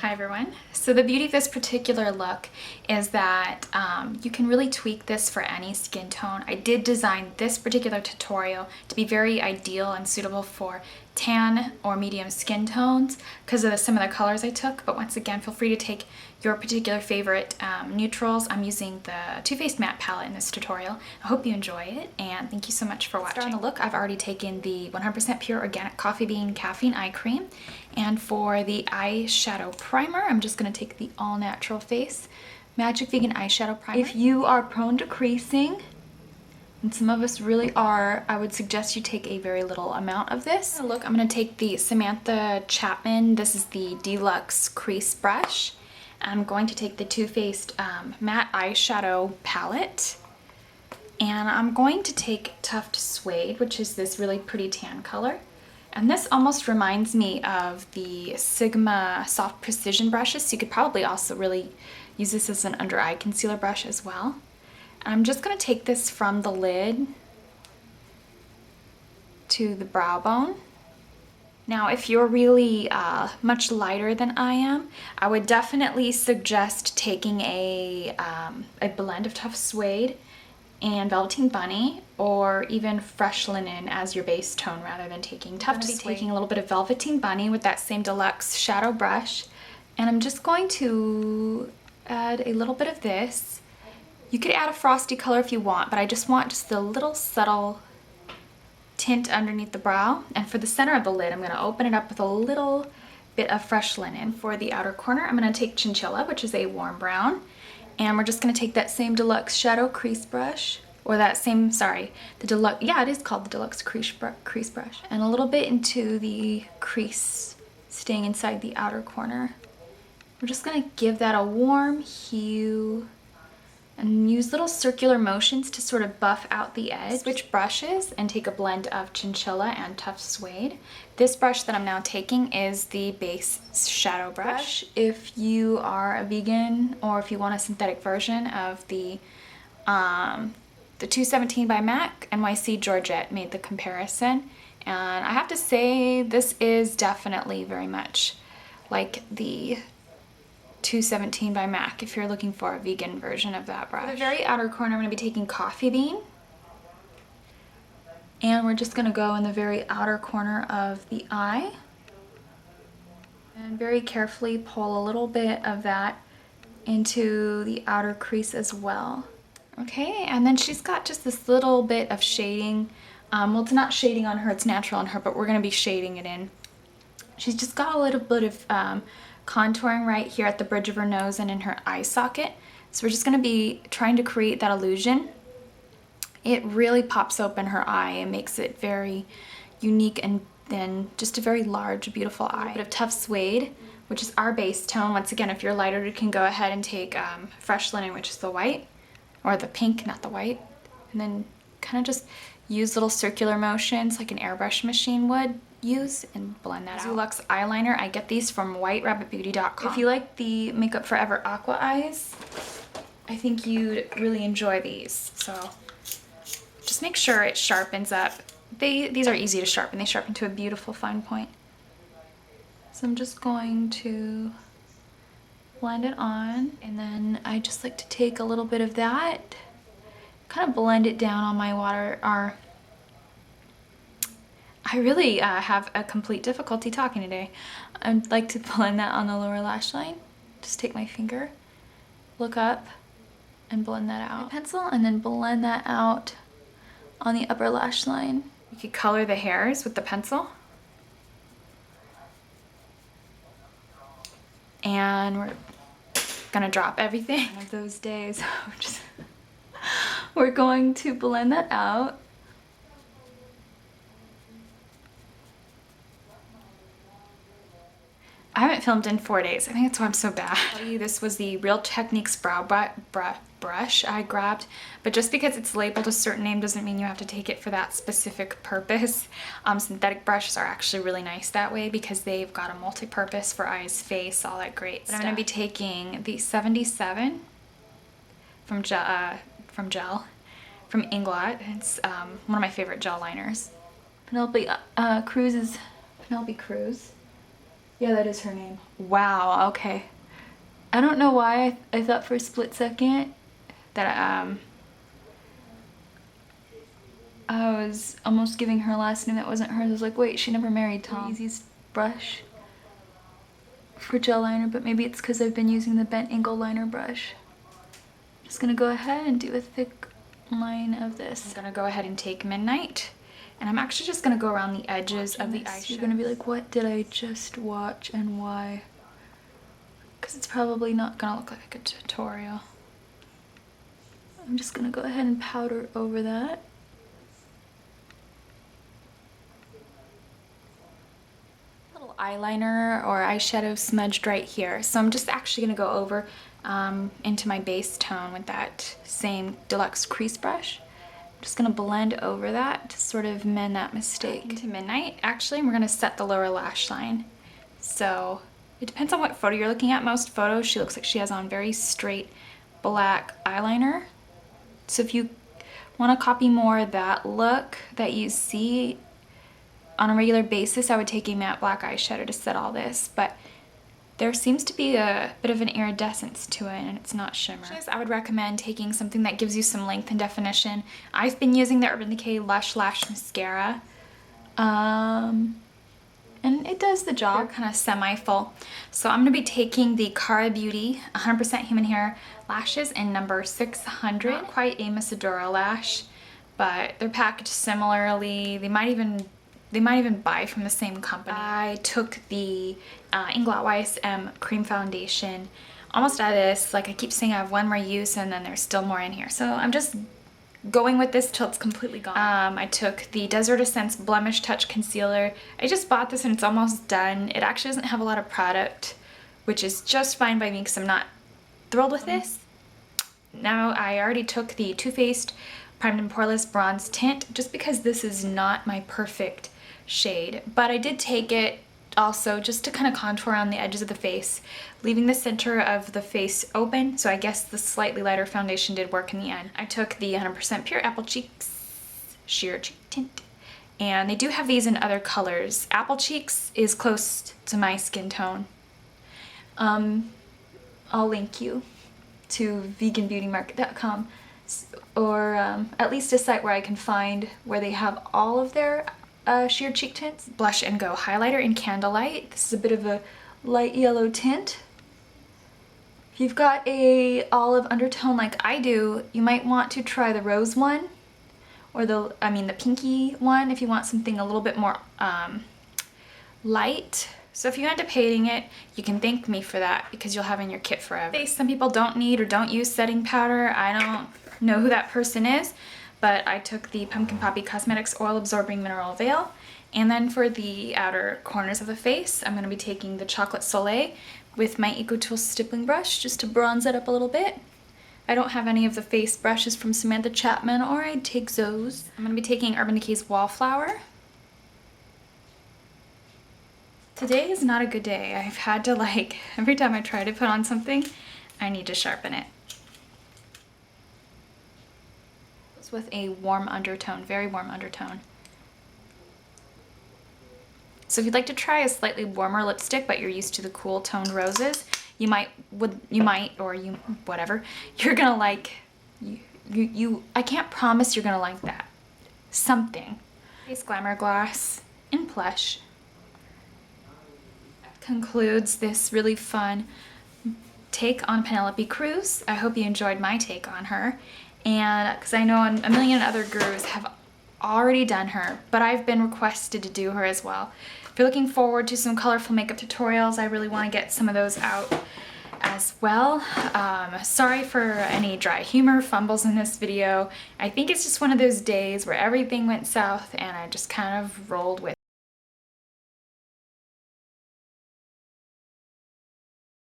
Hi everyone. So the beauty of this particular look is that you can really tweak this for any skin tone. I did design this particular tutorial to be very ideal and suitable for tan or medium skin tones because of some of the colors I took, but once again feel free to take your particular favorite neutrals. I'm using the Too Faced matte palette in this tutorial. I hope you enjoy it and thank you so much for watching. To start on the look, I've already taken the 100% pure organic coffee bean caffeine eye cream, and for the eyeshadow primer I'm just going to take the All Natural Face Magic Vegan Eyeshadow Primer. If you are prone to creasing, and some of us really are, I would suggest you take a very little amount of this. Look, I'm going to take the Samantha Chapman, this is the Deluxe Crease Brush. I'm going to take the Too Faced matte eyeshadow palette, and I'm going to take Tuffed Suede, which is this really pretty tan color. And this almost reminds me of the Sigma Soft Precision brushes, so you could probably also really use this as an under eye concealer brush as well. And I'm just going to take this from the lid to the brow bone. Now, if you're really much lighter than I am, I would definitely suggest taking a blend of Tuffed Suede and Velveteen Bunny, or even Fresh Linen as your base tone rather than taking Tuffed Suede. Taking a little bit of Velveteen Bunny with that same deluxe shadow brush, and I'm just going to add a little bit of this. You could add a frosty color if you want, but I just want just a little subtle tint underneath the brow. And for the center of the lid, I'm going to open it up with a little bit of Fresh Linen. For the outer corner, I'm going to take Chinchilla, which is a warm brown, and we're just going to take that same deluxe shadow crease brush, or that same, sorry, the deluxe, yeah, it is called the deluxe crease brush, and a little bit into the crease, staying inside the outer corner. We're just going to give that a warm hue and use little circular motions to sort of buff out the edge. Switch brushes and take a blend of Chinchilla and Tuffed Suede. This brush that I'm now taking is the base shadow brush. If you are a vegan or if you want a synthetic version of the 217 by MAC, NYC Georgette made the comparison. And I have to say this is definitely very much like the 217 by MAC if you're looking for a vegan version of that brush. For the very outer corner, I'm going to be taking Coffee Bean, and we're just going to go in the very outer corner of the eye and very carefully pull a little bit of that into the outer crease as well. Okay, and then she's got just this little bit of shading. Well, it's not shading on her, it's natural on her, but we're going to be shading it in. She's just got a little bit of contouring right here at the bridge of her nose and in her eye socket. So we're just going to be trying to create that illusion. It really pops open her eye and makes it very unique and then just a very large, beautiful eye. A bit of Tuffed Suede, which is our base tone. Once again, if you're lighter, you can go ahead and take Fresh Linen, which is the white, or the pink, not the white, and then kind of just use little circular motions like an airbrush machine would use and blend that out. Luxe eyeliner, I get these from whiterabbitbeauty.com. If you like the Makeup Forever Aqua Eyes, I think you'd really enjoy these. So just make sure it sharpens up. These are easy to sharpen. They sharpen to a beautiful fine point. So I'm just going to blend it on, and then I just like to take a little bit of that, kind of blend it down on my water. I really have a complete difficulty talking today. I'd like to blend that on the lower lash line. Just take my finger, look up, and blend that out. My pencil, and then blend that out on the upper lash line. You could color the hairs with the pencil. And we're gonna drop everything. One of those days, we're going to blend that out. I haven't filmed in 4 days. I think that's why I'm so bad. This was the Real Techniques brow brush I grabbed, but just because it's labeled a certain name doesn't mean you have to take it for that specific purpose. Synthetic brushes are actually really nice that way because they've got a multi-purpose for eyes, face, all that great stuff. I'm going to be taking the 77 from Inglot. It's one of my favorite gel liners. Penelope Cruz. Yeah, that is her name. Wow, okay. I don't know why I thought for a split second that I was almost giving her a last name that wasn't hers. I was like, wait, she never married Tom. Easiest brush for gel liner, but maybe it's because I've been using the bent angle liner brush. I'm just gonna go ahead and do a thick line of this. I'm gonna go ahead and take Midnight, and I'm actually just gonna go around the edges of the eyeshadow. You're gonna be like, what did I just watch and why? Because it's probably not gonna look like a tutorial. I'm just gonna go ahead and powder over that. Little eyeliner or eyeshadow smudged right here. So I'm just actually gonna go over into my base tone with that same Deluxe crease brush. I'm just gonna blend over that to sort of mend that mistake. Into Midnight, actually, we're gonna set the lower lash line. So it depends on what photo you're looking at. Most photos, she looks like she has on very straight black eyeliner. So if you want to copy more of that look that you see on a regular basis, I would take a matte black eyeshadow to set all this. But there seems to be a bit of an iridescence to it, and it's not shimmer. I would recommend taking something that gives you some length and definition. I've been using the Urban Decay Lush Lash Mascara. And it does the job. They're kind of semi-full. So I'm going to be taking the Cara Beauty 100% Human Hair Lashes in number 600. Not quite a Miss Adora lash, but they're packaged similarly. They might even buy from the same company. I took the Inglot YSM Cream Foundation almost out of this. Like I keep saying, I have one more use and then there's still more in here. So I'm just going with this till it's completely gone. I took the Desert Essence Blemish Touch Concealer. I just bought this and it's almost done. It actually doesn't have a lot of product, which is just fine by me because I'm not thrilled with this. Now I already took the Too Faced Primed and Poreless Bronze Tint just because this is not my perfect shade. But I did take it also just to kind of contour on the edges of the face, leaving the center of the face open, so I guess the slightly lighter foundation did work in the end. I took the 100% Pure Apple Cheeks Sheer Cheek Tint, and they do have these in other colors. Apple Cheeks is close to my skin tone. I'll link you to veganbeautymarket.com, or at least a site where I can find where they have all of their sheer cheek tints. Blush and Go highlighter in Candelight. This is a bit of a light yellow tint. If you've got a olive undertone like I do, you might want to try the rose one, or the pinky one if you want something a little bit more light. So if you end up hating it, you can thank me for that because you'll have in your kit forever. Some people don't need or don't use setting powder. I don't know who that person is, but I took the Pumpkin Poppy Cosmetics Oil Absorbing Mineral Veil. And then for the outer corners of the face, I'm going to be taking the Chocolate Soleil with my EcoTool stippling brush just to bronze it up a little bit. I don't have any of the face brushes from Samantha Chapman, or I'd take those. I'm going to be taking Urban Decay's Wallflower. Today is not a good day. I've had to, every time I try to put on something, I need to sharpen it. With a warm undertone, very warm undertone. So if you'd like to try a slightly warmer lipstick but you're used to the cool toned roses, you're gonna like, I can't promise you're gonna like that. Something. Face Glamour Gloss in Plush. That concludes this really fun take on Penelope Cruz. I hope you enjoyed my take on her. And because I know a million other gurus have already done her, but I've been requested to do her as well. If you're looking forward to some colorful makeup tutorials, I really want to get some of those out as well. Sorry for any dry humor fumbles in this video. I think it's just one of those days where everything went south and I just kind of rolled with it.